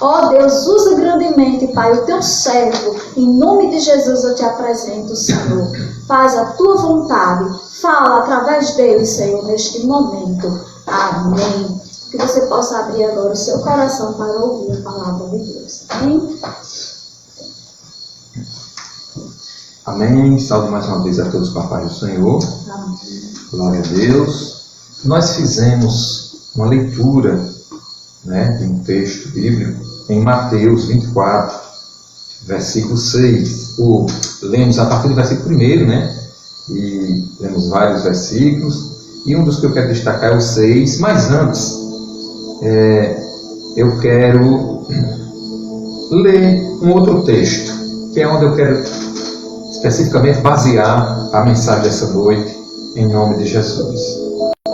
Ó Deus, usa grandemente, Pai, o teu servo. Em nome de Jesus eu te apresento, Senhor. Faz a tua vontade. Fala através dele, Senhor, neste momento. Amém. Que você possa abrir agora o seu coração para ouvir a palavra de Deus. Amém? Amém. Salve mais uma vez a todos com a paz do Senhor. Amém. Glória a Deus. Nós fizemos uma leitura, de um texto bíblico em Mateus 24, versículo 6. Lemos a partir do versículo 1, e lemos vários versículos, e um dos que eu quero destacar é o 6. Mas antes, eu quero ler um outro texto, que é onde eu quero especificamente basear a mensagem dessa noite, em nome de Jesus.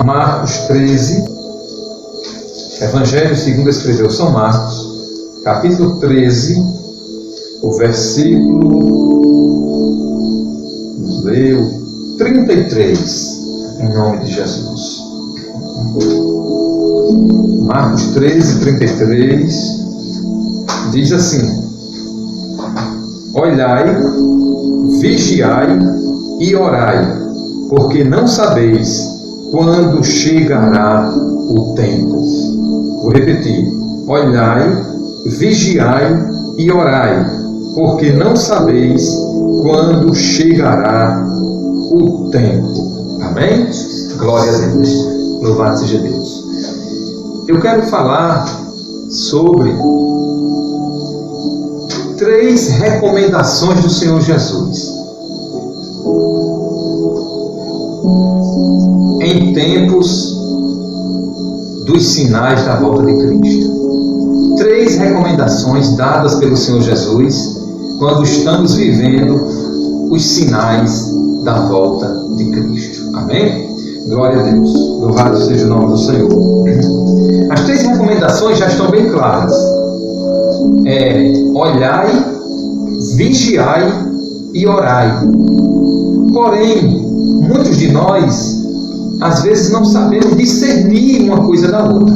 Marcos 13, Evangelho segundo escreveu São Marcos, capítulo 13, o versículo, vamos ler, o 33, em nome de Jesus. Marcos 13, 33, diz assim: Olhai, vigiai e orai, porque não sabeis quando chegará o tempo. Vou repetir: olhai, vigiai e orai, porque não sabeis quando chegará o tempo. Amém? Glória a Deus. Louvado seja Deus. Eu quero falar sobre 3 recomendações do Senhor Jesus em tempos dos sinais da volta de Cristo. 3 recomendações dadas pelo Senhor Jesus quando estamos vivendo os sinais da volta de Cristo. Amém? Glória a Deus. Louvado seja o nome do Senhor. As 3 recomendações já estão bem claras. Olhai, vigiai e orai. Porém, muitos de nós, às vezes, não sabemos discernir uma coisa da outra.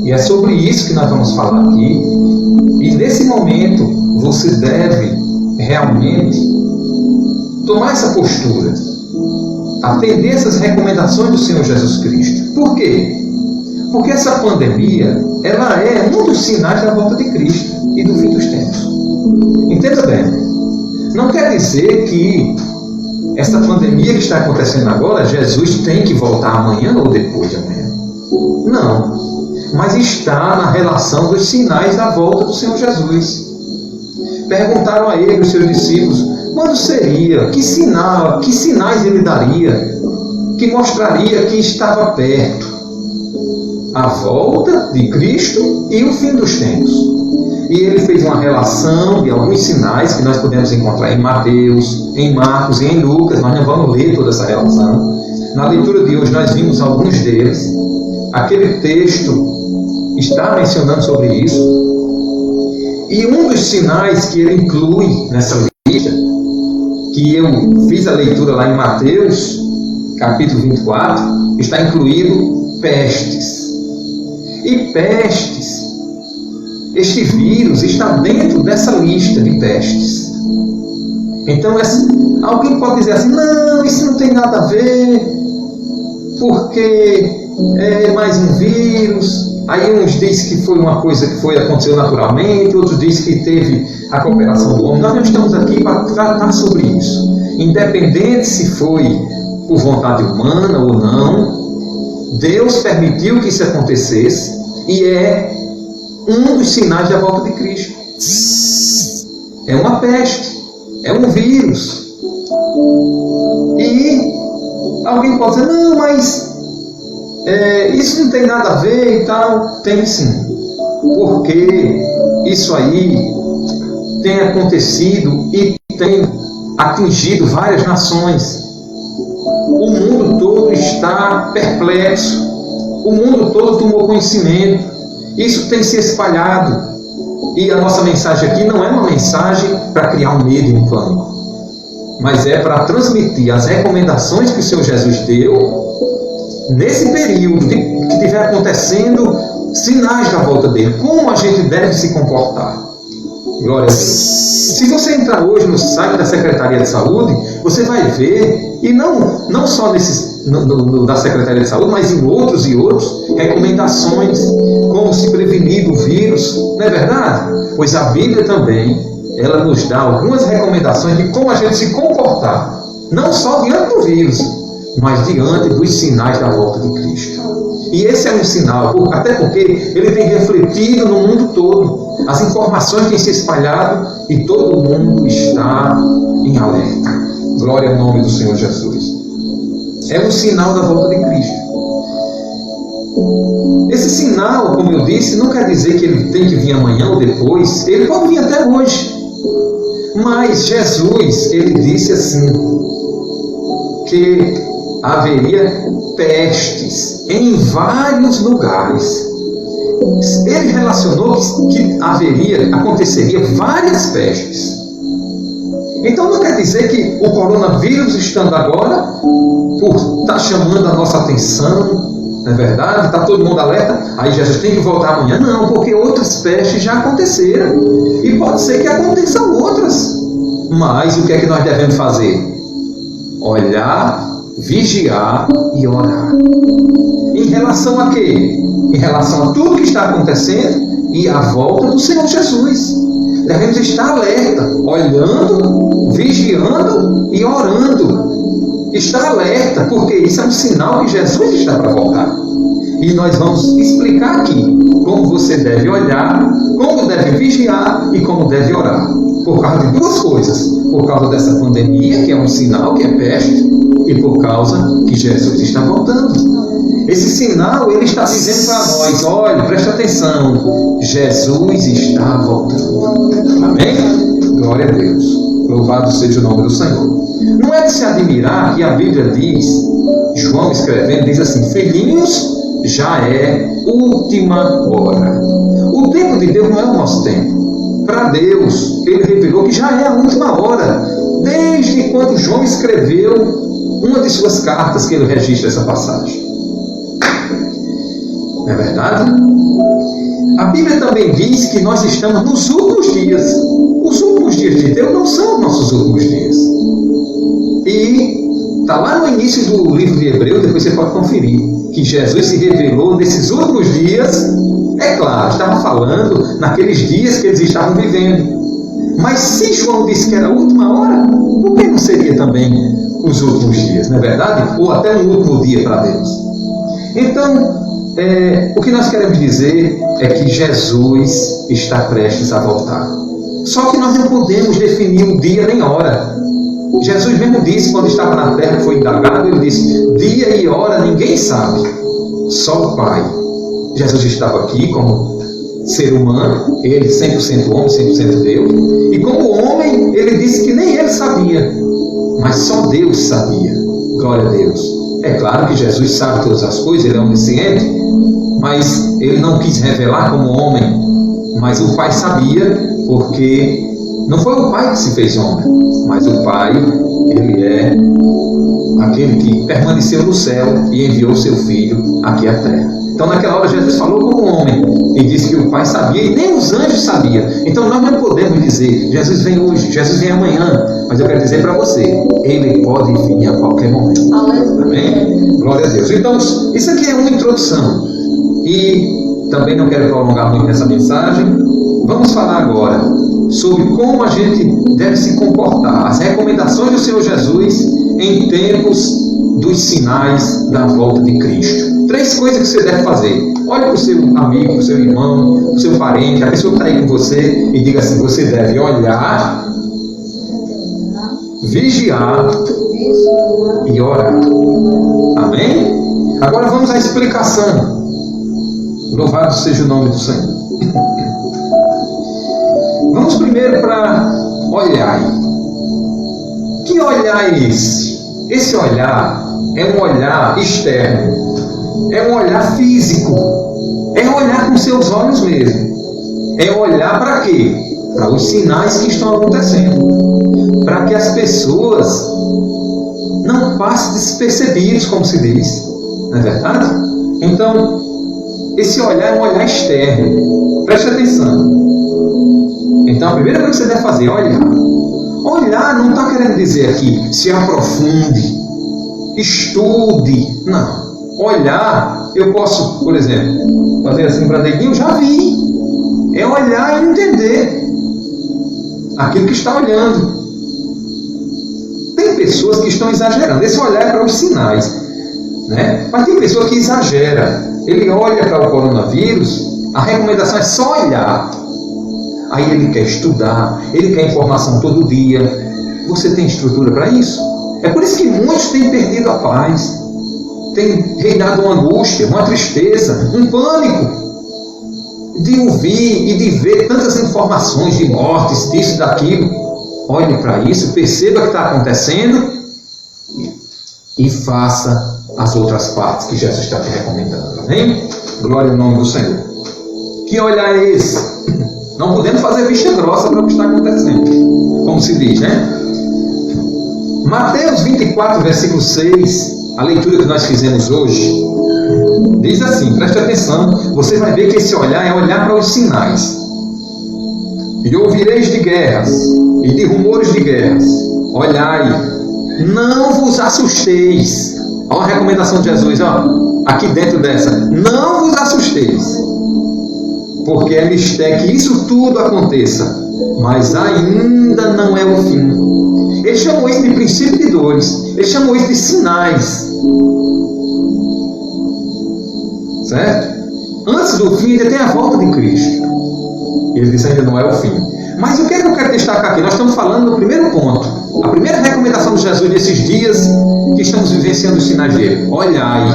E é sobre isso que nós vamos falar aqui. E nesse momento, você deve realmente tomar essa postura, atender essas recomendações do Senhor Jesus Cristo. Por quê? Porque essa pandemia, ela é um dos sinais da volta de Cristo e do fim dos tempos. Entenda bem. Não quer dizer que essa pandemia que está acontecendo agora, Jesus tem que voltar amanhã ou depois de amanhã. Não. Mas está na relação dos sinais da volta do Senhor Jesus. Perguntaram a ele, os seus discípulos, quando seria? Que sinais ele daria? Que mostraria que estava perto? A volta de Cristo e o fim dos tempos. E ele fez uma relação de alguns sinais que nós podemos encontrar em Mateus, em Marcos e em Lucas. Nós não vamos ler toda essa relação. Na leitura de hoje nós vimos alguns deles. Aquele texto está mencionando sobre isso. E um dos sinais que ele inclui nessa lista, que eu fiz a leitura lá em Mateus, capítulo 24, está incluído pestes. E pestes, este vírus está dentro dessa lista de pestes. Então, alguém pode dizer assim, não, isso não tem nada a ver, porque é mais um vírus. Aí uns dizem que foi uma coisa que aconteceu naturalmente, outros dizem que teve a cooperação do homem. Nós não estamos aqui para tratar sobre isso. Independente se foi por vontade humana ou não, Deus permitiu que isso acontecesse e é um dos sinais da volta de Cristo. É uma peste, é um vírus. E alguém pode dizer, não, mas isso não tem nada a ver e tal. Tem sim, porque isso aí tem acontecido e tem atingido várias nações. O mundo todo está perplexo. O mundo todo tomou conhecimento. Isso tem se espalhado. E a nossa mensagem aqui não é uma mensagem para criar um medo e um pânico, mas é para transmitir as recomendações que o Senhor Jesus deu nesse período que estiver acontecendo sinais da volta dele, como a gente deve se comportar. Glória a Deus. Se você entrar hoje no site da Secretaria de Saúde, você vai ver, e não só da Secretaria de Saúde, mas em outros, recomendações, como se prevenir do vírus, não é verdade? Pois a Bíblia também, ela nos dá algumas recomendações de como a gente se comportar, não só diante do vírus, mas diante dos sinais da volta de Cristo. E esse é um sinal, até porque ele tem refletido no mundo todo. As informações têm se espalhado e todo mundo está em alerta. Glória ao nome do Senhor Jesus. É um sinal da volta de Cristo. Esse sinal, como eu disse, não quer dizer que ele tem que vir amanhã ou depois. Ele pode vir até hoje. Mas Jesus, ele disse assim, que haveria pestes em vários lugares. Ele relacionou que aconteceria várias pestes. Então não quer dizer que o coronavírus estando agora, por estar chamando a nossa atenção, não é verdade? Está todo mundo alerta, aí Jesus tem que voltar amanhã. Não, porque outras pestes já aconteceram. E pode ser que aconteçam outras. Mas o que é que nós devemos fazer? Olhar, vigiar e orar. Em relação a quê? Em relação a tudo que está acontecendo e à volta do Senhor Jesus. Devemos estar alerta, olhando, vigiando e orando. Estar alerta, porque isso é um sinal que Jesus está para voltar. E nós vamos explicar aqui como você deve olhar, como deve vigiar e como deve orar. Por causa de duas coisas. Por causa dessa pandemia, que é um sinal, que é peste, e por causa que Jesus está voltando. Esse sinal, ele está dizendo para nós, olha, presta atenção, Jesus está voltando. Amém? Glória a Deus. Louvado seja o nome do Senhor. Não é de se admirar que a Bíblia diz, João escrevendo, diz assim, filhinhos, já é última hora. O tempo de Deus não é o nosso tempo. Para Deus, ele revelou que já é a última hora. Desde quando João escreveu uma de suas cartas que ele registra essa passagem. Não é verdade? A Bíblia também diz que nós estamos nos últimos dias. Os últimos dias de Deus não são os nossos últimos dias. E está lá no início do livro de Hebreus, depois você pode conferir, que Jesus se revelou nesses últimos dias. É claro, estava falando naqueles dias que eles estavam vivendo. Mas se João disse que era a última hora, por que não seria também os últimos dias, não é verdade? Ou até um último dia para Deus. Então, o que nós queremos dizer é que Jesus está prestes a voltar. Só que nós não podemos definir um dia nem hora. Jesus mesmo disse, quando estava na terra, foi indagado, ele disse, dia e hora ninguém sabe, só o Pai. Jesus estava aqui como ser humano, ele 100% homem, 100% Deus, e como homem, ele disse que nem ele sabia, mas só Deus sabia. Glória a Deus. É claro que Jesus sabe todas as coisas, ele é onisciente, mas ele não quis revelar como homem, mas o Pai sabia, porque não foi o Pai que se fez homem, mas o Pai, ele é aquele que permaneceu no céu e enviou seu Filho aqui à terra. Então naquela hora Jesus falou como homem e disse que o Pai sabia e nem os anjos sabiam. Então nós não podemos dizer, Jesus vem hoje, Jesus vem amanhã, mas eu quero dizer para você, ele pode vir a qualquer momento. Amém? Glória a Deus. Então isso aqui é uma introdução e também não quero prolongar muito nessa mensagem. Vamos falar agora sobre como a gente deve se comportar, as recomendações do Senhor Jesus em tempos dos sinais da volta de Cristo. 3 coisas que você deve fazer. Olhe para o seu amigo, para o seu irmão, para o seu parente, a pessoa que está aí com você e diga assim, você deve olhar, vigiar e orar. Amém? Agora vamos à explicação. Louvado seja o nome do Senhor. Vamos primeiro para olhar. Que olhar é esse? Esse olhar é um olhar externo. É um olhar físico. É olhar com seus olhos mesmo. É olhar para quê? Para os sinais que estão acontecendo. Para que as pessoas não passem despercebidos, como se diz. Não é verdade? Então, esse olhar é um olhar externo. Preste atenção. Então, a primeira coisa que você deve fazer é olhar. Olhar não está querendo dizer aqui se aprofunde, estude. Não. Olhar, eu posso, por exemplo, fazer assim para neguinho, já vi. É olhar e entender aquilo que está olhando. Tem pessoas que estão exagerando. Esse olhar é para os sinais, né? Mas tem pessoa que exagera. Ele olha para o coronavírus, a recomendação é só olhar. Aí ele quer estudar, ele quer informação todo dia. Você tem estrutura para isso? É por isso que muitos têm perdido a paz. Tem reinado uma angústia, uma tristeza, um pânico de ouvir e de ver tantas informações de mortes, disso, daquilo. Olhe para isso, perceba o que está acontecendo e faça as outras partes que Jesus está te recomendando. Amém? Glória ao nome do Senhor. Que olhar é esse? Não podemos fazer vista grossa para o que está acontecendo, como se diz, né? Mateus 24, versículo 6, a leitura que nós fizemos hoje, diz assim, preste atenção, você vai ver que esse olhar é olhar para os sinais. E ouvireis de guerras e de rumores de guerras. Olhai, não vos assusteis. Olha a recomendação de Jesus, ó, aqui dentro dessa. Não vos assusteis. Porque é mistério que isso tudo aconteça, mas ainda não é o fim. Ele chamou isso de princípio de dores. Ele chamou isso de sinais. Certo? Antes do fim, ainda tem a volta de Cristo. Ele disse ainda não é o fim. Mas o que é que eu quero destacar aqui? Nós estamos falando do primeiro ponto. A primeira recomendação de Jesus nesses dias que estamos vivenciando os sinais dele. Olhai.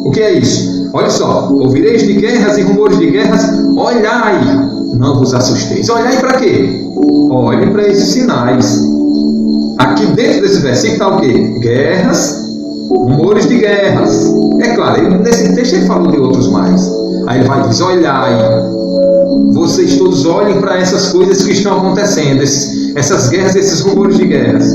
O que é isso? Olha só. Ouvireis de guerras e rumores de guerras. Olhai. Não vos assusteis. Olhai para quê? Olhe para esses sinais. Aqui dentro desse versículo está o quê? Guerras, rumores de guerras. É claro, nesse texto ele falou de outros mais. Aí ele vai dizer, olhai. Vocês todos olhem para essas coisas que estão acontecendo, essas guerras, esses rumores de guerras.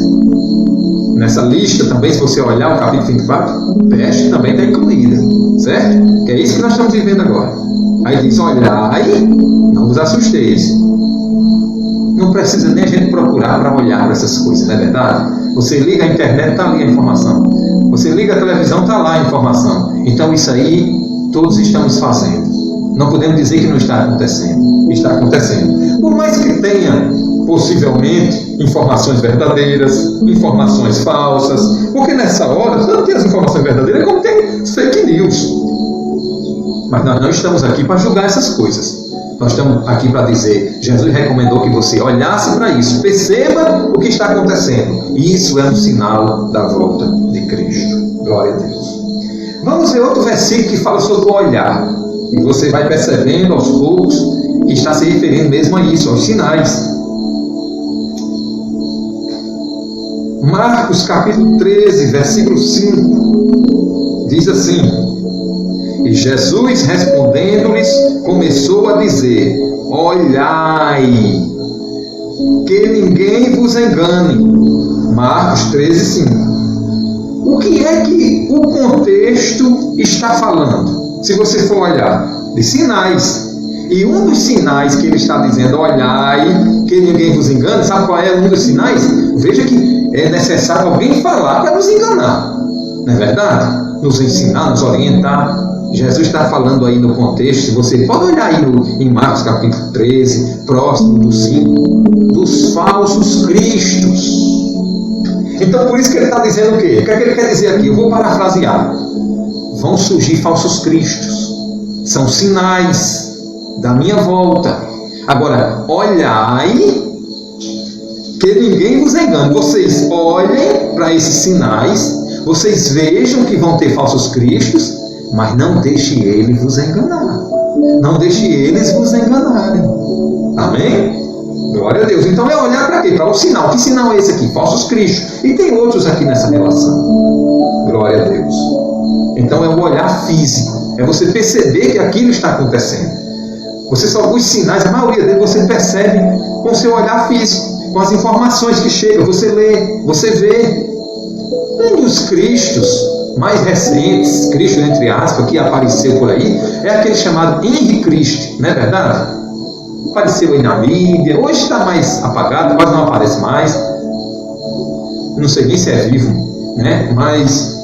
Nessa lista também, se você olhar o capítulo 24, peste também está incluída, certo? Que é isso que nós estamos vivendo agora. Aí diz, olhai, não vos assusteis. Não precisa nem a gente procurar para olhar para essas coisas, não é verdade? Você liga a internet, está ali a informação. Você liga a televisão, está lá a informação. Então isso aí, todos estamos fazendo. Não podemos dizer que não está acontecendo. Está acontecendo. Por mais que tenha, possivelmente, informações verdadeiras, informações falsas, porque nessa hora, tanto tem as informações verdadeiras, como tem fake news. Mas nós não estamos aqui para julgar essas coisas. Nós estamos aqui para dizer, Jesus recomendou que você olhasse para isso, perceba o que está acontecendo. E isso é um sinal da volta de Cristo. Glória a Deus. Vamos ver outro versículo que fala sobre o olhar. E você vai percebendo aos poucos que está se referindo mesmo a isso, aos sinais. Marcos capítulo 13, versículo 5, diz assim: E Jesus respondendo-lhes começou a dizer, olhai, que ninguém vos engane. Marcos 13, 5. O que é que o contexto está falando? Se você for olhar, de sinais. E um dos sinais que ele está dizendo, olhai, que ninguém vos engane, sabe qual é um dos sinais? Veja que é necessário alguém falar para nos enganar. Não é verdade? Nos ensinar, nos orientar. Jesus está falando aí no contexto, você pode olhar aí em Marcos capítulo 13, próximo do 5, dos falsos cristos. Então por isso que ele está dizendo o quê? O que é que ele quer dizer aqui? Eu vou parafrasear. Vão surgir falsos cristos. São sinais da minha volta. Agora, olhai, que ninguém vos engane. Vocês olhem para esses sinais, vocês vejam que vão ter falsos cristos, mas não deixe ele vos enganar. Não deixe eles vos enganarem. Amém? Glória a Deus. Então é olhar para quê? Para o sinal. Que sinal é esse aqui? Falsos cristos. E tem outros aqui nessa relação. Glória a Deus. Então é o olhar físico. É você perceber que aquilo está acontecendo. Você só os sinais, a maioria deles você percebe com o seu olhar físico, com as informações que chegam. Você lê, você vê. Um dos cristos mais recentes, Cristo entre aspas, que apareceu por aí, é aquele chamado Henri Cristo, não é verdade? Apareceu aí na mídia, hoje está mais apagado, quase não aparece mais, não sei nem se é vivo, né? Mas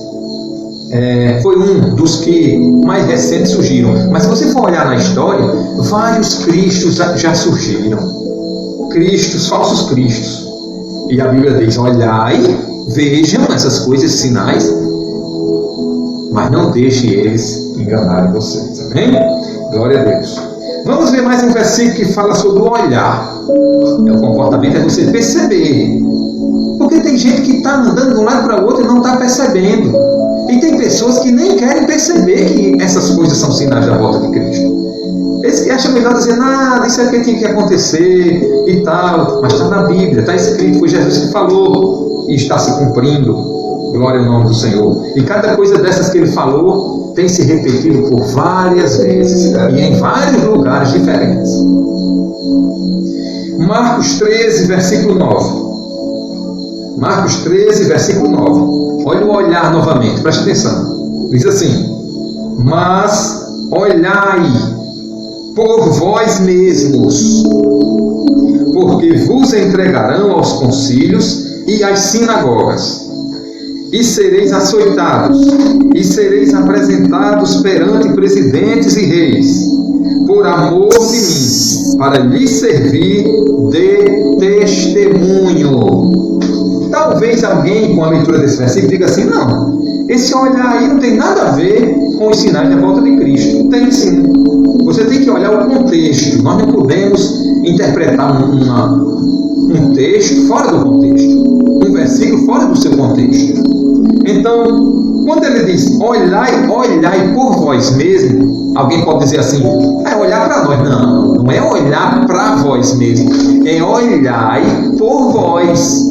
foi um dos que mais recentes surgiram. Mas se você for olhar na história, vários Cristos já surgiram, falsos Cristos, e a Bíblia diz: olhai, vejam essas coisas, sinais, mas não deixe eles enganarem vocês. Amém? Glória a Deus. Vamos ver mais um versículo que fala sobre o olhar. O comportamento é você perceber. Porque tem gente que está andando de um lado para o outro e não está percebendo. E tem pessoas que nem querem perceber que essas coisas são sinais da volta de Cristo. Eles que acham melhor dizer: nada, isso aqui tem que acontecer e tal. Mas está na Bíblia, está escrito, foi Jesus que falou e está se cumprindo. Glória ao nome do Senhor. E cada coisa dessas que ele falou tem se repetido por várias vezes e em vários lugares diferentes. Marcos 13, versículo 9. Marcos 13, versículo 9. Olha o olhar novamente, preste atenção. Diz assim: mas olhai por vós mesmos, porque vos entregarão aos concílios e às sinagogas, e sereis açoitados, e sereis apresentados perante presidentes e reis, por amor de mim, para lhes servir de testemunho. Talvez alguém, com a leitura desse versículo, diga assim: não, esse olhar aí não tem nada a ver com os sinais da volta de Cristo. Tem sim. Você tem que olhar o contexto. Nós não podemos interpretar um texto fora do contexto, um versículo fora do seu contexto. Então, quando ele diz: olhai por vós mesmos, alguém pode dizer assim: é olhar para nós. Não, não é olhar para vós mesmos, é olhai por vós,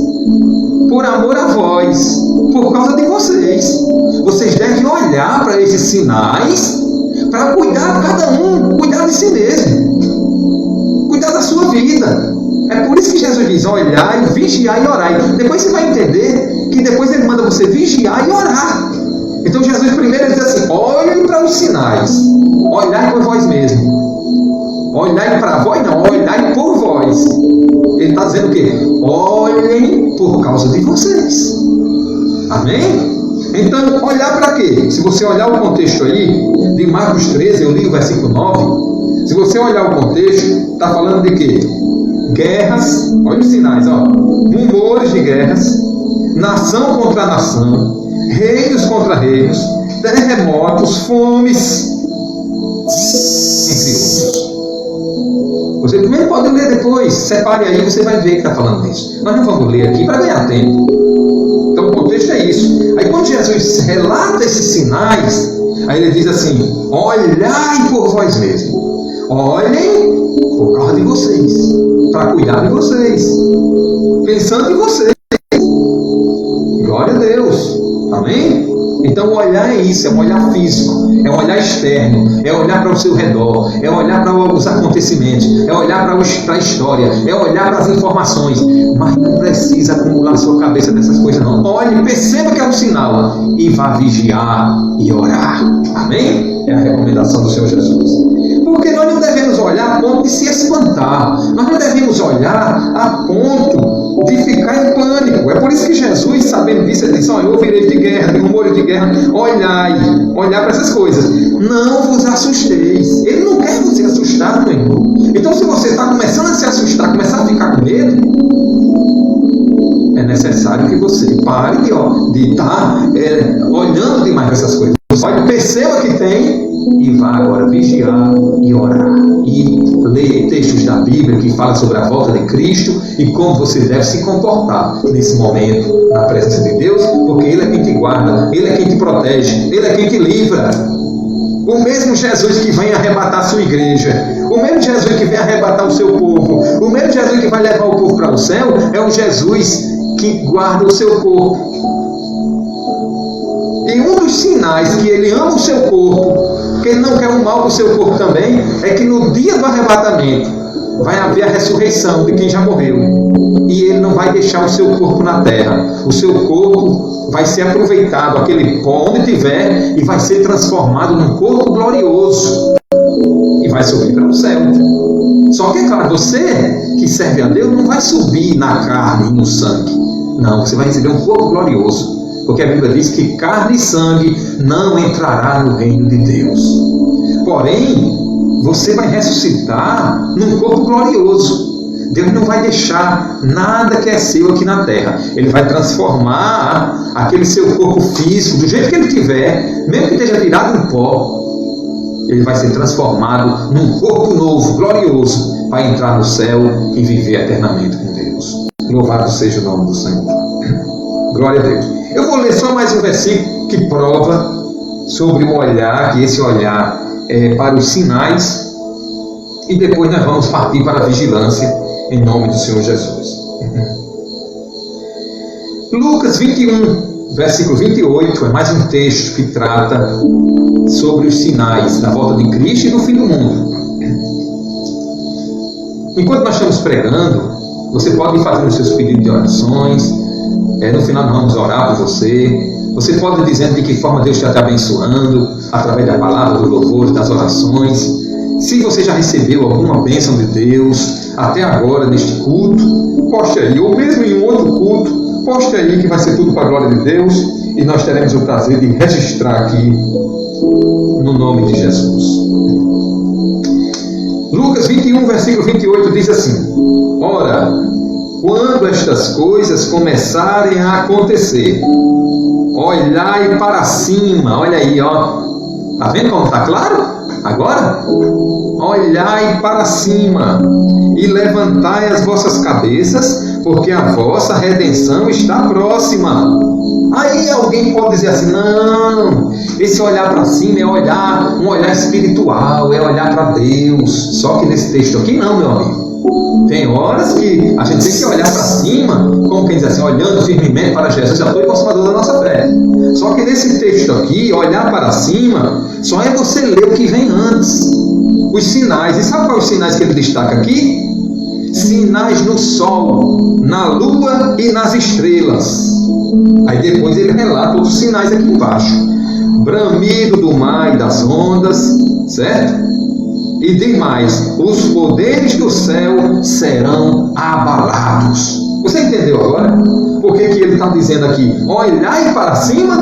por amor a vós, por causa de vocês. Vocês devem olhar para esses sinais para cuidar, cada um, cuidar de si mesmo, cuidar da sua vida. É por isso que Jesus diz: olhai, vigiai e orai. Depois você vai entender que depois ele manda você vigiar e orar. Então Jesus primeiro diz assim: olhem para os sinais, olhai por vós mesmo. Olhai para vós, não, olhai por vós. Ele está dizendo o quê? Olhem por causa de vocês. Amém? Então, olhar para quê? Se você olhar o contexto aí, de Marcos 13, eu li o versículo 9. Se você olhar o contexto, está falando de quê? Guerras, olha os sinais, ó. Rumores de guerras, nação contra nação, reinos contra reinos, terremotos, fomes, entre outros. Você primeiro pode ler depois, separe aí, você vai ver que está falando disso. Nós não vamos ler aqui para ganhar tempo. Então o contexto é isso. Aí quando Jesus relata esses sinais, aí ele diz assim: olhai por vós mesmos. Olhem por causa de vocês, para cuidar de vocês, pensando em vocês. Glória a Deus. Amém? Então olhar é isso, é um olhar físico, é um olhar externo, é olhar para o seu redor, é olhar para os acontecimentos, é olhar para a história, é olhar para as informações. Mas não precisa acumular sua cabeça dessas coisas não. Olhe, perceba que é um sinal e vá vigiar e orar. Amém? É a recomendação do Senhor Jesus. Porque nós não devemos olhar a ponto de se espantar. Nós não devemos olhar a ponto de ficar em pânico. É por isso que Jesus, sabendo disso, ele disse: olha, ouvireis de guerra, de rumores de guerra. Olhar para essas coisas. Não vos assusteis. Ele não quer você assustar, meu irmão. Então, se você está começando a se assustar, começar a ficar com medo, é necessário que você pare de estar olhando demais para essas coisas. Olha, perceba que tem e vá agora vigiar e orar. E ler textos da Bíblia que falam sobre a volta de Cristo e como você deve se comportar nesse momento na presença de Deus, porque Ele é quem te guarda, Ele é quem te protege, Ele é quem te livra. O mesmo Jesus que vem arrebatar a sua igreja, o mesmo Jesus que vem arrebatar o seu povo, o mesmo Jesus que vai levar o povo para o céu, é o Jesus que guarda o seu corpo. E um dos sinais que Ele ama o seu corpo, que Ele não quer o mal para o seu corpo também, é que no dia do arrebatamento vai haver a ressurreição de quem já morreu. E Ele não vai deixar o seu corpo na terra. O seu corpo vai ser aproveitado aquele pó onde tiver e vai ser transformado num corpo glorioso e vai subir para o céu. Só que, é claro, você que serve a Deus não vai subir na carne e no sangue. Não, você vai receber um corpo glorioso. Porque a Bíblia diz que carne e sangue não entrará no reino de Deus. Porém, você vai ressuscitar num corpo glorioso. Deus não vai deixar nada que é seu aqui na terra. Ele vai transformar aquele seu corpo físico, do jeito que ele tiver, mesmo que esteja tirado em pó, ele vai ser transformado num corpo novo, glorioso, para entrar no céu e viver eternamente com Deus. Louvado seja o nome do Senhor. Glória a Deus. Eu vou ler só mais um versículo que prova sobre o olhar, que esse olhar é para os sinais, e depois nós vamos partir para a vigilância em nome do Senhor Jesus. Lucas 21, versículo 28, é mais um texto que trata sobre os sinais da volta de Cristo e do fim do mundo. Enquanto nós estamos pregando, você pode ir fazendo os seus pedidos de orações. No final nós vamos orar por você. Você pode ir dizendo de que forma Deus está te abençoando, através da palavra, do louvor, das orações. Se você já recebeu alguma bênção de Deus até agora neste culto, poste aí, ou mesmo em um outro culto, poste aí, que vai ser tudo para a glória de Deus, e nós teremos o prazer de registrar aqui no nome de Jesus. Lucas 21, versículo 28 diz assim: ora, quando estas coisas começarem a acontecer, olhai para cima. Olha aí, ó. Está vendo como está claro? Agora, olhai para cima e levantai as vossas cabeças, porque a vossa redenção está próxima. Aí alguém pode dizer assim: não, esse olhar para cima é olhar, um olhar espiritual, é olhar para Deus. Só que nesse texto aqui não, meu amigo. Tem horas que a gente tem que olhar para cima, como quem diz assim, olhando firmemente para Jesus, já estou consumador da nossa fé. Só que nesse texto aqui, olhar para cima, só é você ler o que vem antes. Os sinais. E sabe quais os sinais que ele destaca aqui? Sinais no sol, na lua e nas estrelas. Aí depois ele relata outros sinais aqui embaixo: bramido do mar e das ondas, certo? E demais, os poderes do céu serão abalados. Você entendeu agora? Por que ele está dizendo aqui, olhai para cima?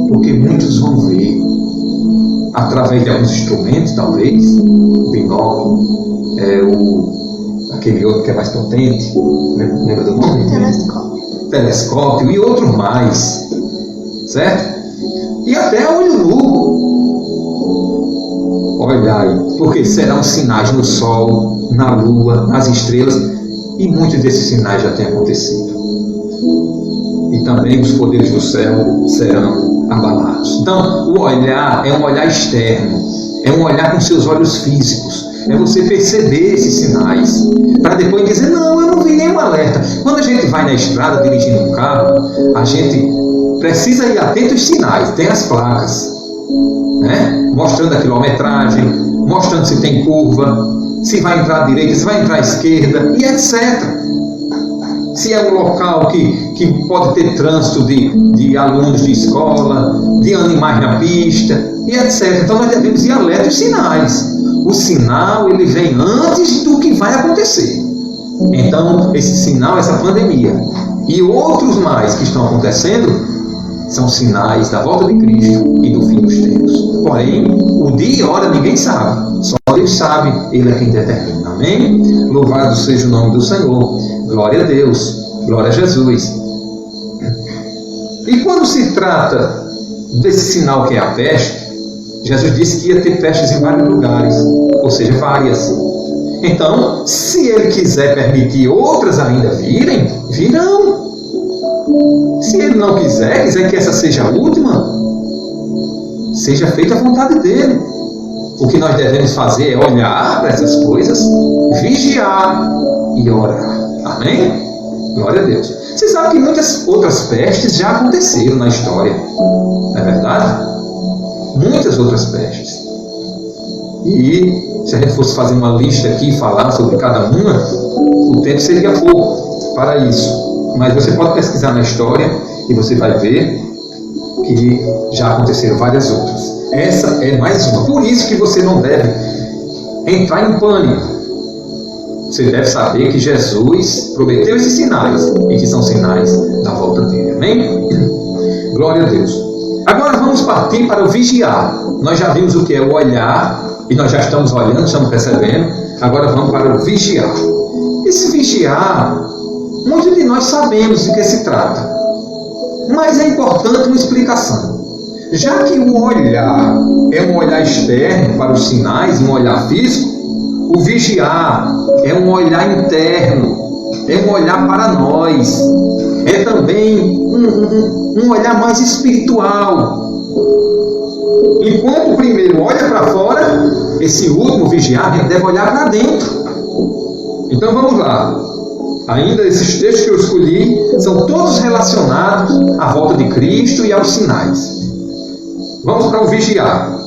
Porque muitos vão ver, através de alguns instrumentos, talvez, o binóculo, aquele outro que é mais potente, lembra do nome? Telescópio e outros mais, certo? E até olho nu. Olhai, porque serão sinais no sol, na lua, nas estrelas, e muitos desses sinais já têm acontecido. E também os poderes do céu serão abalados. Então, o olhar é um olhar externo, é um olhar com seus olhos físicos, é você perceber esses sinais, para depois dizer, não, eu não vi nenhum alerta. Quando a gente vai na estrada dirigindo um carro, a gente precisa ir atento aos sinais, tem as placas, né? Mostrando a quilometragem, mostrando se tem curva, se vai entrar à direita, se vai entrar à esquerda, e etc. Se é um local que pode ter trânsito de alunos de escola, de animais na pista, e etc. Então nós devemos ir alerta aos sinais. O sinal, ele vem antes do que vai acontecer. Então, esse sinal, essa pandemia e outros mais que estão acontecendo, são sinais da volta de Cristo e do fim dos tempos. Porém, o dia e a hora ninguém sabe. Só Deus sabe, Ele é quem determina. Amém? Louvado seja o nome do Senhor. Glória a Deus. Glória a Jesus. E quando se trata desse sinal que é a peste, Jesus disse que ia ter pestes em vários lugares. Ou seja, várias. Então, se Ele quiser permitir outras ainda virão. Se Ele não quiser que essa seja a última, seja feita a vontade dEle. O que nós devemos fazer é olhar para essas coisas, vigiar e orar. Amém? Glória a Deus. Você sabe que muitas outras pestes já aconteceram na história. Não é verdade? Muitas outras pestes. E se a gente fosse fazer uma lista aqui e falar sobre cada uma, o tempo seria pouco para isso. Mas você pode pesquisar na história e você vai ver que já aconteceram várias outras. Essa é mais uma. Por isso que você não deve entrar em pânico. Você deve saber que Jesus prometeu esses sinais e que são sinais da volta dele. Amém? Glória a Deus. Agora vamos partir para o vigiar. Nós já vimos o que é o olhar e nós já estamos olhando, estamos percebendo. Agora vamos para o vigiar. Esse vigiar, muitos de nós sabemos de que se trata, mas é importante uma explicação. Já que o olhar é um olhar externo para os sinais, um olhar físico, o vigiar é um olhar interno, é um olhar para nós, é também um olhar mais espiritual. Enquanto o primeiro olha para fora, esse último vigiar deve olhar para dentro. Então vamos lá. Ainda esses textos que eu escolhi são todos relacionados à volta de Cristo e aos sinais. Vamos para o vigiar.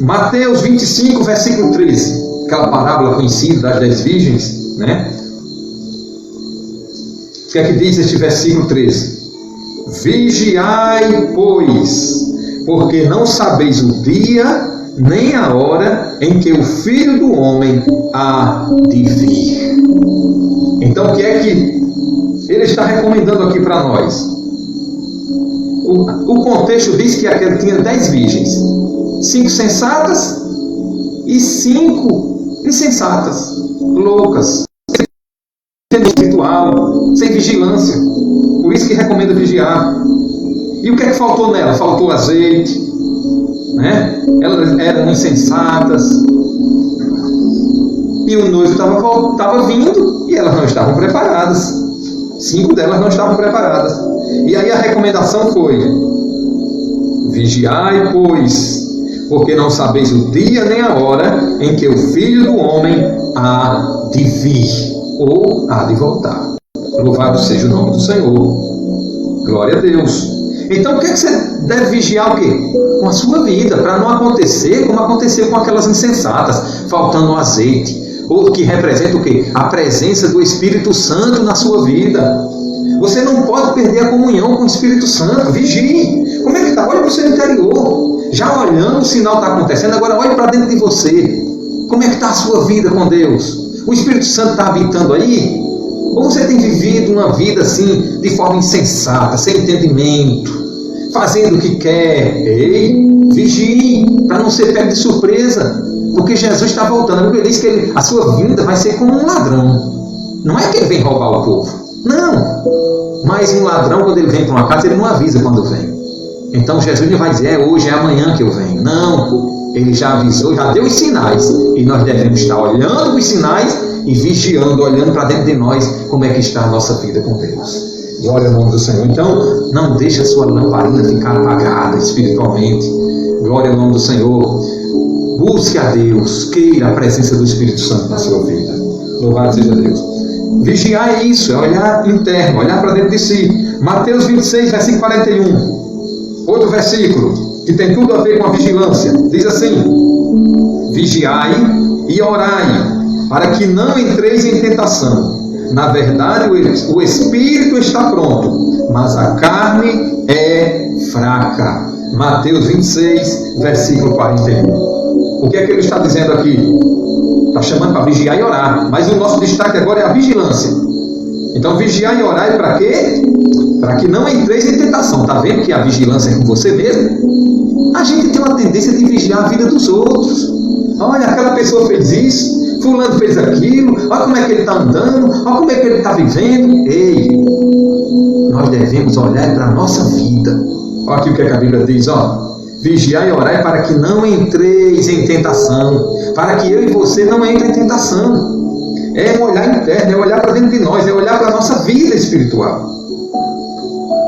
Mateus 25, versículo 13. Aquela parábola conhecida das 10 virgens, né? O que é que diz este versículo 13? Vigiai, pois, porque não sabeis o dia nem a hora em que o Filho do Homem há de vir. Então, o que é que ele está recomendando aqui para nós? O contexto diz que aquele tinha 10 virgens, 5 sensatas e 5 insensatas, loucas, sem espiritual, sem vigilância. Por isso que recomenda vigiar. E o que é que faltou nela? Faltou azeite, né? Elas eram insensatas. E o noivo estava vindo e elas não estavam preparadas. 5 delas não estavam preparadas. E aí a recomendação foi: vigiai, pois, porque não sabeis o dia nem a hora em que o Filho do Homem há de vir, ou há de voltar. Louvado seja o nome do Senhor. Glória a Deus. Então o que é que você deve vigiar? O quê? Com a sua vida, para não acontecer como aconteceu com aquelas insensatas, faltando azeite. Ou que representa o quê? A presença do Espírito Santo na sua vida. Você não pode perder a comunhão com o Espírito Santo. Vigie. Como é que está? Olha para o seu interior. Já olhando, o sinal está acontecendo. Agora olhe para dentro de você. Como é que está a sua vida com Deus? O Espírito Santo está habitando aí? Ou você tem vivido uma vida assim, de forma insensata, sem entendimento, fazendo o que quer? Ei, vigie, para não ser pego de surpresa. Porque Jesus está voltando. A Bíblia diz que a sua vinda vai ser como um ladrão. Não é que ele vem roubar o povo. Não. Mas um ladrão, quando ele vem para uma casa, ele não avisa quando vem. Então Jesus não vai dizer, hoje, é amanhã que eu venho. Não. Ele já avisou, já deu os sinais. E nós devemos estar olhando os sinais e vigiando, olhando para dentro de nós, como é que está a nossa vida com Deus. Glória ao nome do Senhor. Então, não deixe a sua lamparina ficar apagada espiritualmente. Glória ao nome do Senhor. Busque a Deus, queira a presença do Espírito Santo na sua vida. Louvado seja Deus. Vigiar é isso, é olhar interno, olhar para dentro de si. Mateus 26, versículo 41. Outro versículo que tem tudo a ver com a vigilância. Diz assim: vigiai e orai, para que não entreis em tentação. Na verdade, o espírito está pronto, mas a carne é fraca. Mateus 26, versículo 41. O que é que ele está dizendo aqui? Está chamando para vigiar e orar. Mas o nosso destaque agora é a vigilância. Então, vigiar e orar é para quê? Para que não entreis em tentação. Está vendo que a vigilância é com você mesmo? A gente tem uma tendência de vigiar a vida dos outros. Olha, aquela pessoa fez isso, fulano fez aquilo, olha como é que ele está andando, olha como é que ele está vivendo. Ei, nós devemos olhar para a nossa vida. Olha aqui o que a Bíblia diz, ó. Vigiar e orar para que não entreis em tentação, para que eu e você não entrem em tentação. É um olhar interno, é olhar para dentro de nós, é olhar para a nossa vida espiritual.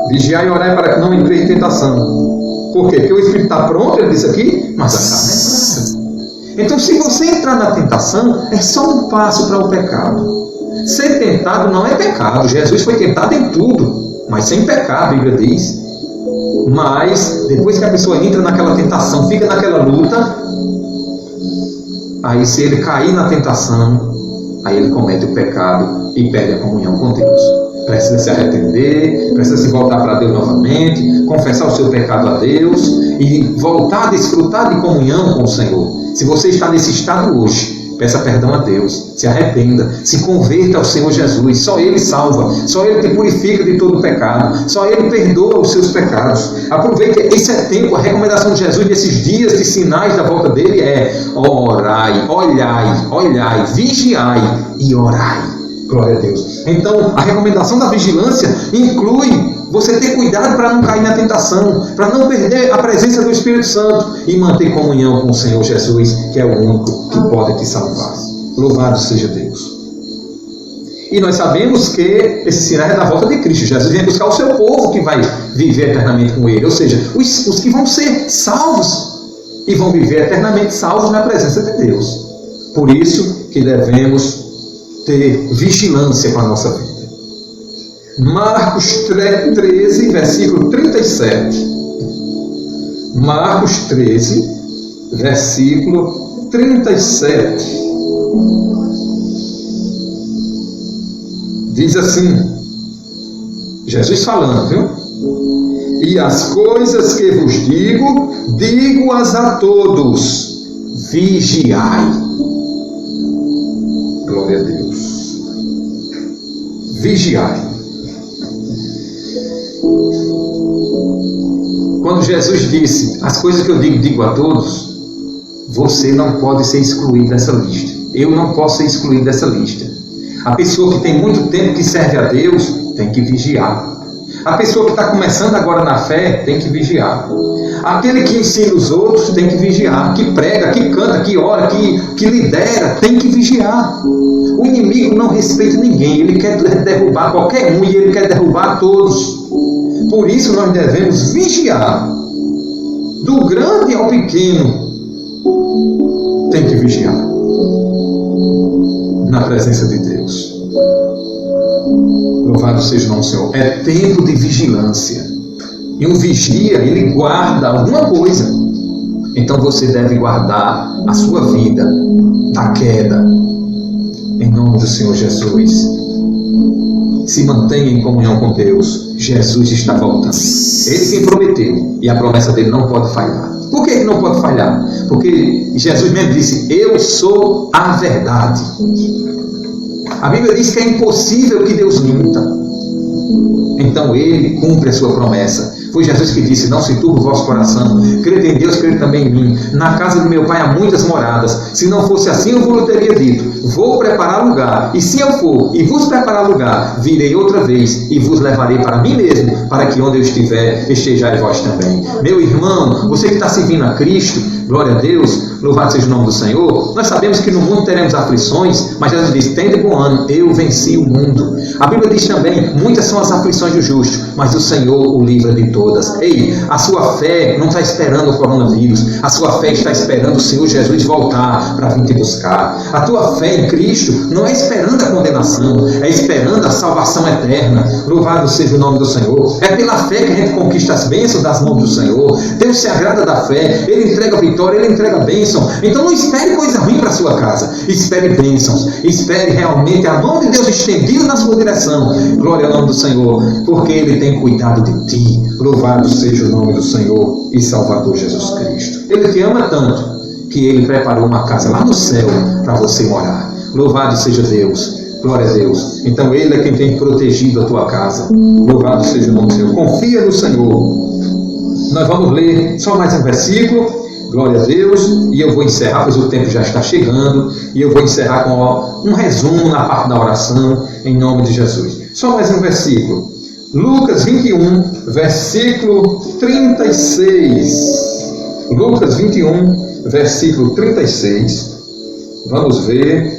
Vigiar e orar para que não entreis em tentação. Por quê? Porque o Espírito está pronto, ele disse aqui, mas a carne é fraca. Então, se você entrar na tentação, é só um passo para o pecado. Ser tentado não é pecado. Jesus foi tentado em tudo, mas sem pecar, a Bíblia diz. Mas, depois que a pessoa entra naquela tentação, fica naquela luta, aí se ele cair na tentação, aí ele comete o pecado e perde a comunhão com Deus. precisa se arrepender, precisa se voltar para Deus novamente, confessar o seu pecado a Deus e voltar a desfrutar de comunhão com o Senhor. Se você está nesse estado hoje, peça perdão a Deus, se arrependa, se converta ao Senhor Jesus. Só Ele salva, só Ele te purifica de todo pecado, só Ele perdoa os seus pecados. Aproveite, esse é tempo. A recomendação de Jesus nesses dias de sinais da volta dele é: orai, olhai, vigiai e orai. Glória a Deus. Então, a recomendação da vigilância inclui você ter cuidado para não cair na tentação, para não perder a presença do Espírito Santo e manter comunhão com o Senhor Jesus, que é o único que pode te salvar. Louvado seja Deus. E nós sabemos que esse sinal é da volta de Cristo. Jesus vem buscar o seu povo que vai viver eternamente com Ele, ou seja, os que vão ser salvos e vão viver eternamente salvos na presença de Deus. Por isso que devemos ter vigilância com a nossa vida. Marcos 13, versículo 37. Marcos 13, versículo 37. Diz assim, Jesus falando, viu? E as coisas que vos digo, digo-as a todos, vigiai. Glória a Deus. Vigiai. Quando Jesus disse, as coisas que eu digo a todos, você não pode ser excluído dessa lista. Eu não posso ser excluído dessa lista. A pessoa que tem muito tempo que serve a Deus, tem que vigiar. A pessoa que está começando agora na fé, tem que vigiar. Aquele que ensina os outros, tem que vigiar. Que prega, que canta, que ora, que lidera, tem que vigiar. O inimigo não respeita ninguém. Ele quer derrubar qualquer um e ele quer derrubar todos. Por isso nós devemos vigiar. Do grande ao pequeno, tem que vigiar. Na presença de Deus. Louvado seja o nome do Senhor. É tempo de vigilância. E um vigia, ele guarda alguma coisa. Então você deve guardar a sua vida da queda. Em nome do Senhor Jesus. Se mantenha em comunhão com Deus. Jesus está voltando. Ele quem prometeu. E a promessa dele não pode falhar. Por que ele não pode falhar? Porque Jesus mesmo disse, eu sou a verdade. A Bíblia diz que é impossível que Deus minta. Então ele cumpre a sua promessa. Foi Jesus que disse, não se turbe o vosso coração. Crede em Deus, crede também em mim. Na casa de meu Pai há muitas moradas. Se não fosse assim, eu vos teria dito, vou preparar lugar. E se eu for e vos preparar lugar, virei outra vez e vos levarei para mim mesmo, para que onde eu estiver, estejais vós também. Meu irmão, você que está seguindo a Cristo, glória a Deus, louvado seja o nome do Senhor. Nós sabemos que no mundo teremos aflições, mas Jesus diz, tende bom ânimo, eu venci o mundo. A Bíblia diz também, muitas são as aflições do justo, mas o Senhor o livra de todas. Ei, a sua fé não está esperando o coronavírus, a sua fé está esperando o Senhor Jesus voltar para vir te buscar. A tua fé em Cristo não é esperando a condenação, é esperando a salvação eterna. Louvado seja o nome do Senhor. É pela fé que a gente conquista as bênçãos das mãos do Senhor. Deus se agrada da fé, Ele entrega a vitória, Ele entrega a bênção. Então não espere coisa ruim para a sua casa, espere bênçãos, espere realmente a mão de Deus estendido na sua direção. Glória ao nome do Senhor, porque Ele tem cuidado de ti. Louvado seja o nome do Senhor e Salvador Jesus Cristo. Ele te ama tanto que Ele preparou uma casa lá no céu para você morar. Louvado seja Deus. Glória a Deus. Então Ele é quem tem protegido a tua casa. Louvado seja o nome do Senhor. Confia no Senhor. Nós vamos ler só mais um versículo. Glória a Deus. E eu vou encerrar, pois o tempo já está chegando. E eu vou encerrar com um resumo na parte da oração, em nome de Jesus. Só mais um versículo. Lucas 21, versículo 36. Lucas 21, versículo 36. Vamos ver.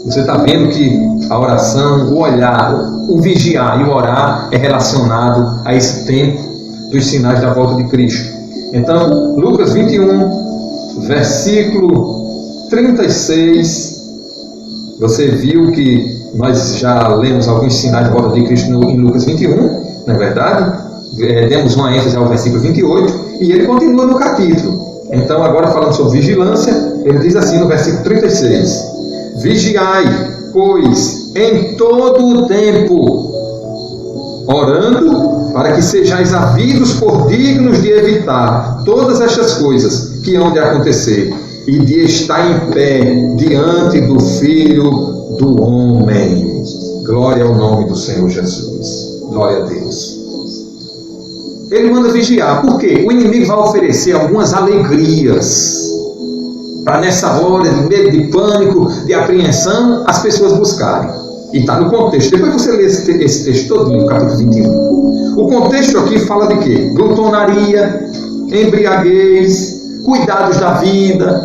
Você está vendo que a oração, o olhar, o vigiar e o orar é relacionado a esse tempo dos sinais da volta de Cristo. Então, Lucas 21, versículo 36. Você viu que nós já lemos alguns sinais da volta de Cristo em Lucas 21, não é verdade? Demos uma ênfase ao versículo 28 e ele continua no capítulo. Então, agora falando sobre vigilância, ele diz assim no versículo 36: Vigiai, pois, em todo o tempo, orando para que sejais havidos por dignos de evitar todas estas coisas que hão de acontecer e de estar em pé diante do Filho do Homem. Glória ao nome do Senhor Jesus. Glória a Deus. Ele manda vigiar, porque o inimigo vai oferecer algumas alegrias para nessa hora de medo, de pânico, de apreensão, as pessoas buscarem. E está no contexto. Depois você lê esse texto todinho, no capítulo 21. O contexto aqui fala de quê? Glutonaria, embriaguez, cuidados da vida.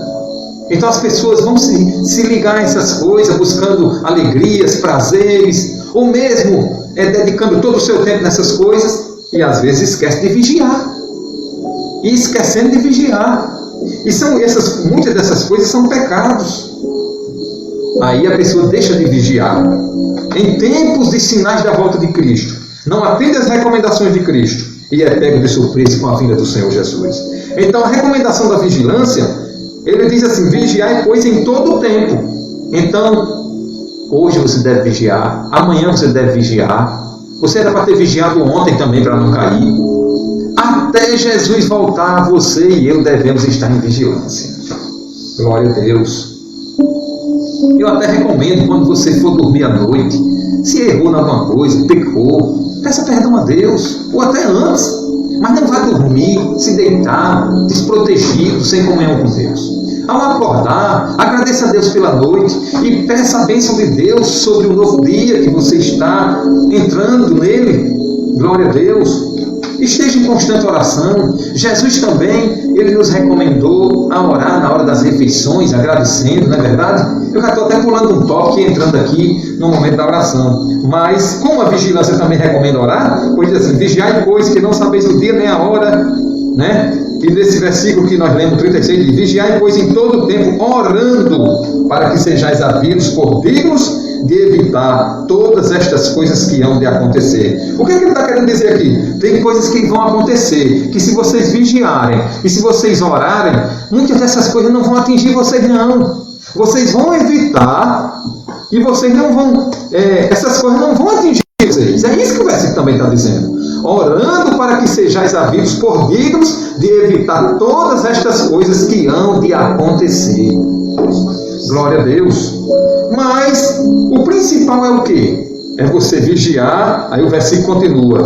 Então as pessoas vão se ligar a essas coisas, buscando alegrias, prazeres, ou mesmo dedicando todo o seu tempo nessas coisas, e às vezes esquece de vigiar. E esquecendo de vigiar. E muitas dessas coisas são pecados. Aí a pessoa deixa de vigiar. Em tempos de sinais da volta de Cristo, não atende às recomendações de Cristo e é pego de surpresa com a vinda do Senhor Jesus. Então a recomendação da vigilância, ele diz assim: vigiai, pois, em todo o tempo. Então, hoje você deve vigiar, amanhã você deve vigiar. Você era para ter vigiado ontem também, para não cair. Até Jesus voltar, você e eu devemos estar em vigilância. Glória a Deus. Eu até recomendo, quando você for dormir à noite, se errou em alguma coisa, pecou, peça perdão a Deus, ou até antes. Mas não vá dormir, se deitar, desprotegido, sem comunhão com Deus. Ao acordar, agradeça a Deus pela noite e peça a bênção de Deus sobre o novo dia que você está entrando nele. Glória a Deus. Esteja em constante oração. Jesus também, ele nos recomendou a orar na hora das refeições, agradecendo, não é verdade? Eu já estou até pulando um tópico e entrando aqui no momento da oração. Mas, como a vigilância também recomenda orar, pois diz assim: vigiai, pois, que não sabeis o dia nem a hora, né? E nesse versículo que nós lemos, 36, diz: vigiai, pois, em todo o tempo, orando, para que sejais havidos por dignos de evitar todas estas coisas que hão de acontecer. O que é que ele está querendo dizer aqui? Tem coisas que vão acontecer, que se vocês vigiarem e se vocês orarem, muitas dessas coisas não vão atingir vocês, não. Vocês vão evitar e vocês não vão, essas coisas não vão atingir vocês. É isso que o versículo também está dizendo. Orando para que sejais havidos por dignos de evitar todas estas coisas que hão de acontecer. Glória a Deus. Mas o principal é o quê? É você vigiar. Aí o versículo continua: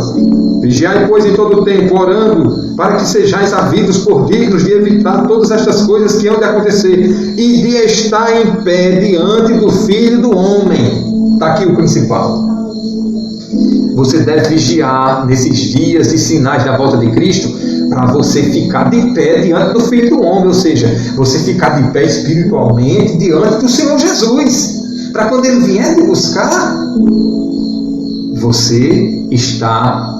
vigiai, pois, em todo o tempo, orando, para que sejais havidos por dignos de evitar todas estas coisas que hão de acontecer e de estar em pé diante do Filho do Homem. Está aqui o principal. Você deve vigiar nesses dias de sinais da volta de Cristo, para você ficar de pé diante do Filho do Homem, ou seja, você ficar de pé espiritualmente diante do Senhor Jesus, para quando Ele vier te buscar, você está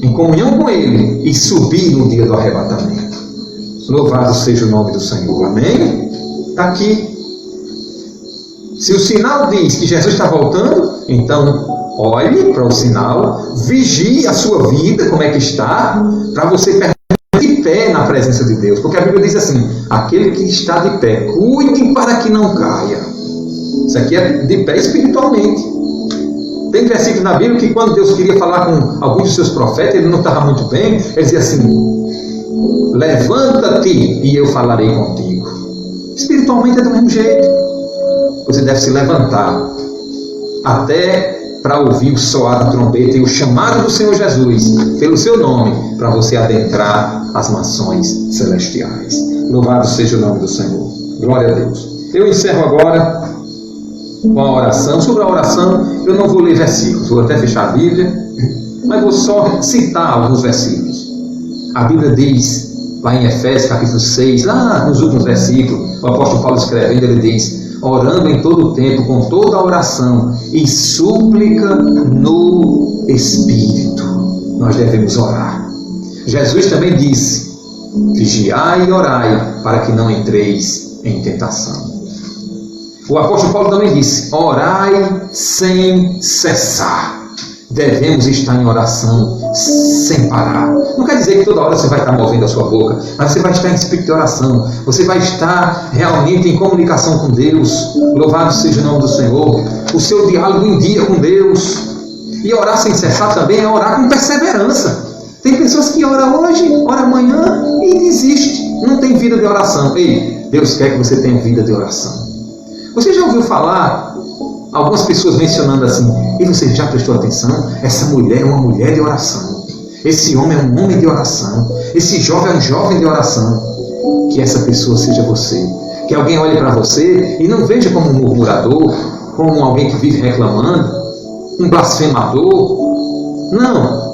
em comunhão com Ele e subir no dia do arrebatamento. Louvado seja o nome do Senhor. Amém? Está aqui. Se o sinal diz que Jesus está voltando, então olhe para o sinal, vigie a sua vida, como é que está, para você permanecer de pé na presença de Deus. Porque a Bíblia diz assim: aquele que está de pé, cuide para que não caia. Isso aqui é de pé espiritualmente. Tem versículo na Bíblia que quando Deus queria falar com alguns dos seus profetas, ele não estava muito bem, ele dizia assim: levanta-te e eu falarei contigo. Espiritualmente é do mesmo jeito. Você deve se levantar até para ouvir o soar da trombeta e o chamado do Senhor Jesus pelo seu nome, para você adentrar as mansões celestiais. Louvado seja o nome do Senhor. Glória a Deus. Eu encerro agora com a oração. Sobre a oração, eu não vou ler versículos, vou até fechar a Bíblia, mas vou só citar alguns versículos. A Bíblia diz, lá em Efésios capítulo 6, lá nos últimos versículos, o apóstolo Paulo escrevendo, ele diz: orando em todo o tempo, com toda a oração e súplica no Espírito. Nós devemos orar. Jesus também disse: vigiai e orai, para que não entreis em tentação. O apóstolo Paulo também disse: orai sem cessar. devemos estar em oração sem parar. Não quer dizer que toda hora você vai estar movendo a sua boca, mas você vai estar em espírito de oração. Você vai estar realmente em comunicação com Deus. Louvado seja o nome do Senhor. O seu diálogo em dia com Deus. E orar sem cessar também é orar com perseverança. Tem pessoas que oram hoje, oram amanhã e desistem. Não tem vida de oração. Ei, Deus quer que você tenha vida de oração. Você já ouviu falar algumas pessoas mencionando assim, e você já prestou atenção? Essa mulher é uma mulher de oração. Esse homem é um homem de oração. Esse jovem é um jovem de oração. Que essa pessoa seja você. Que alguém olhe para você e não veja como um murmurador, como alguém que vive reclamando, um blasfemador. Não.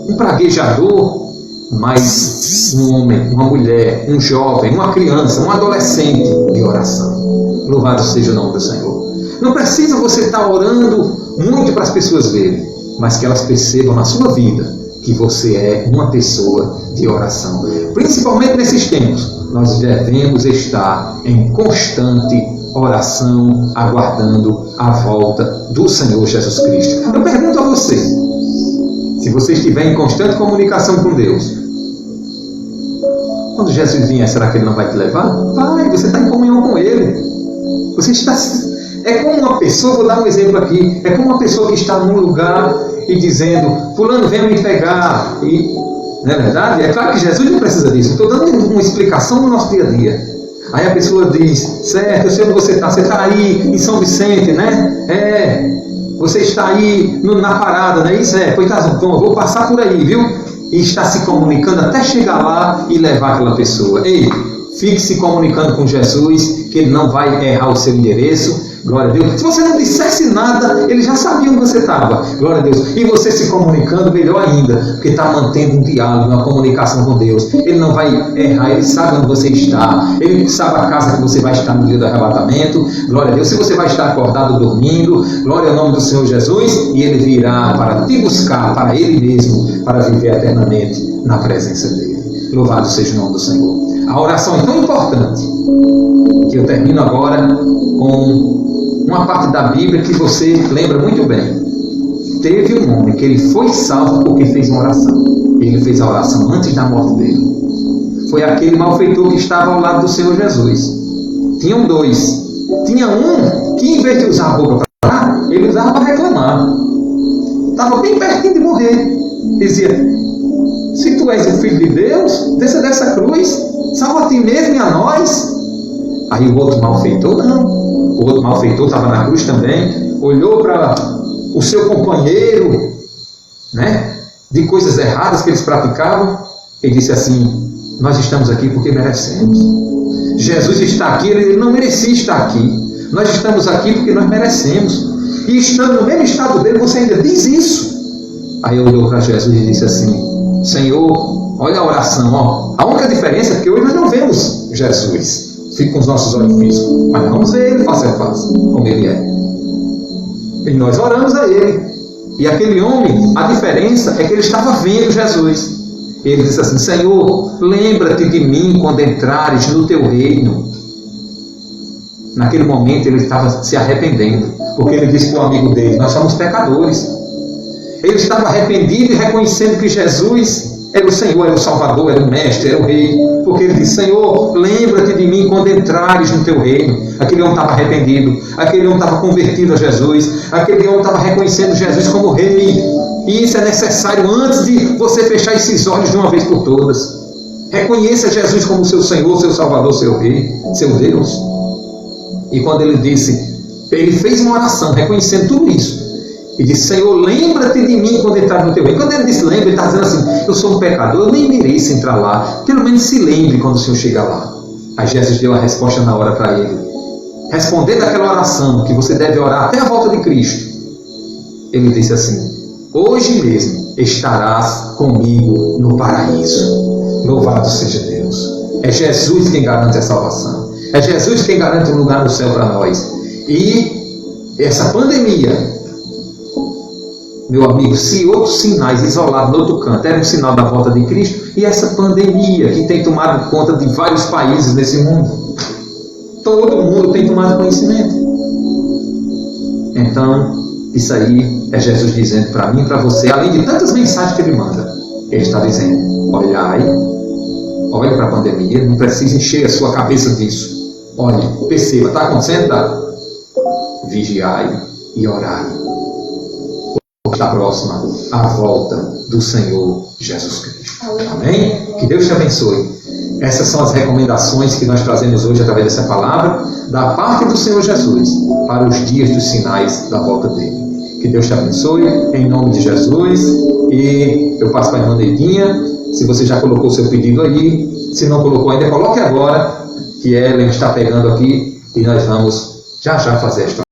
Um praguejador. Mas um homem, uma mulher, um jovem, uma criança, um adolescente de oração. Louvado seja o nome do Senhor. Não precisa você estar orando muito para as pessoas verem, mas que elas percebam na sua vida que você é uma pessoa de oração. Principalmente nesses tempos, nós devemos estar em constante oração, aguardando a volta do Senhor Jesus Cristo. Eu pergunto a você, se você estiver em constante comunicação com Deus, quando Jesus vier, será que Ele não vai te levar? Vai, você está em comunhão com Ele. Você está... É como uma pessoa, vou dar um exemplo aqui, é como uma pessoa que está num lugar e dizendo, fulano, venha me pegar. E, não é verdade? É claro que Jesus não precisa disso. Estou dando uma explicação no nosso dia a dia. Aí a pessoa diz, certo, eu sei onde você está aí em São Vicente, né? Você está aí na parada, não é isso? Pois tá, então eu vou passar por aí, viu? E está se comunicando até chegar lá e levar aquela pessoa. Ei, fique se comunicando com Jesus, que Ele não vai errar o seu endereço. Glória a Deus. Se você não dissesse nada, Ele já sabia onde você estava. Glória a Deus. E você se comunicando, melhor ainda, porque está mantendo um diálogo, uma comunicação com Deus. Ele não vai errar, Ele sabe onde você está. Ele sabe a casa que você vai estar no dia do arrebatamento. Glória a Deus. Se você vai estar acordado, dormindo, glória ao nome do Senhor Jesus. E Ele virá para te buscar, para Ele mesmo, para viver eternamente na presença dEle. Louvado seja o nome do Senhor. A oração é tão importante que eu termino agora com uma parte da Bíblia que você lembra muito bem. Teve um homem que ele foi salvo porque fez uma oração. Ele fez a oração antes da morte dele. Foi aquele malfeitor que estava ao lado do Senhor Jesus. Tinham dois. Tinha um que, em vez de usar a boca para orar, ele usava para reclamar. Estava bem pertinho de morrer. Dizia, se tu és o Filho de Deus, desça dessa cruz, salva a ti mesmo e a nós. Aí o outro malfeitor, não. O outro malfeitor estava na cruz também, olhou para o seu companheiro, né, de coisas erradas que eles praticavam, e disse assim, nós estamos aqui porque merecemos. Jesus está aqui, Ele não merecia estar aqui. Nós estamos aqui porque nós merecemos. E estando no mesmo estado dele, você ainda diz isso. Aí olhou para Jesus e disse assim, Senhor, olha a oração, ó. A única diferença é que hoje nós não vemos Jesus. Fica com os nossos olhos físicos, mas vamos ver Ele face a face, como Ele é. E nós oramos a Ele. E aquele homem, a diferença é que ele estava vendo Jesus. Ele disse assim, Senhor, lembra-te de mim quando entrares no teu reino. Naquele momento ele estava se arrependendo, porque ele disse para o amigo dele, nós somos pecadores. Ele estava arrependido e reconhecendo que Jesus era o Senhor, era o Salvador, era o Mestre, era o Rei. Porque ele disse, Senhor, lembra-te de mim quando entrares no teu reino. Aquele homem estava arrependido. Aquele homem estava convertido a Jesus. Aquele homem estava reconhecendo Jesus como Rei. E isso é necessário antes de você fechar esses olhos de uma vez por todas. Reconheça Jesus como seu Senhor, seu Salvador, seu Rei, seu Deus. E quando ele disse, ele fez uma oração reconhecendo tudo isso. E disse, Senhor, lembra-te de mim quando entrar no teu reino. Quando ele disse lembra, ele está dizendo assim, eu sou um pecador, eu nem mereço entrar lá. Pelo menos se lembre quando o Senhor chegar lá. Aí Jesus deu a resposta na hora para ele. Respondendo aquela oração que você deve orar até a volta de Cristo. Ele disse assim, hoje mesmo estarás comigo no paraíso. Louvado seja Deus. É Jesus quem garante a salvação. É Jesus quem garante um lugar no céu para nós. E essa pandemia, meu amigo, se outros sinais isolados no outro canto eram um sinal da volta de Cristo, e essa pandemia que tem tomado conta de vários países nesse mundo, todo mundo tem tomado conhecimento. Então, Isso aí é Jesus dizendo para mim e para você, além de tantas mensagens que Ele manda. Ele está dizendo, olhai, olhe para a pandemia, não precisa encher a sua cabeça disso. Olhe, perceba, está acontecendo? Tá? Vigiai e orai. Está próxima a volta do Senhor Jesus Cristo. Amém? Que Deus te abençoe. Essas são as recomendações que nós trazemos hoje através dessa palavra, da parte do Senhor Jesus, para os dias dos sinais da volta dele. Que Deus te abençoe, em nome de Jesus. E eu passo para a irmã Neidinha. Se você já colocou o seu pedido aí, se não colocou ainda, coloque agora, que ela está pegando aqui e nós vamos já fazer esta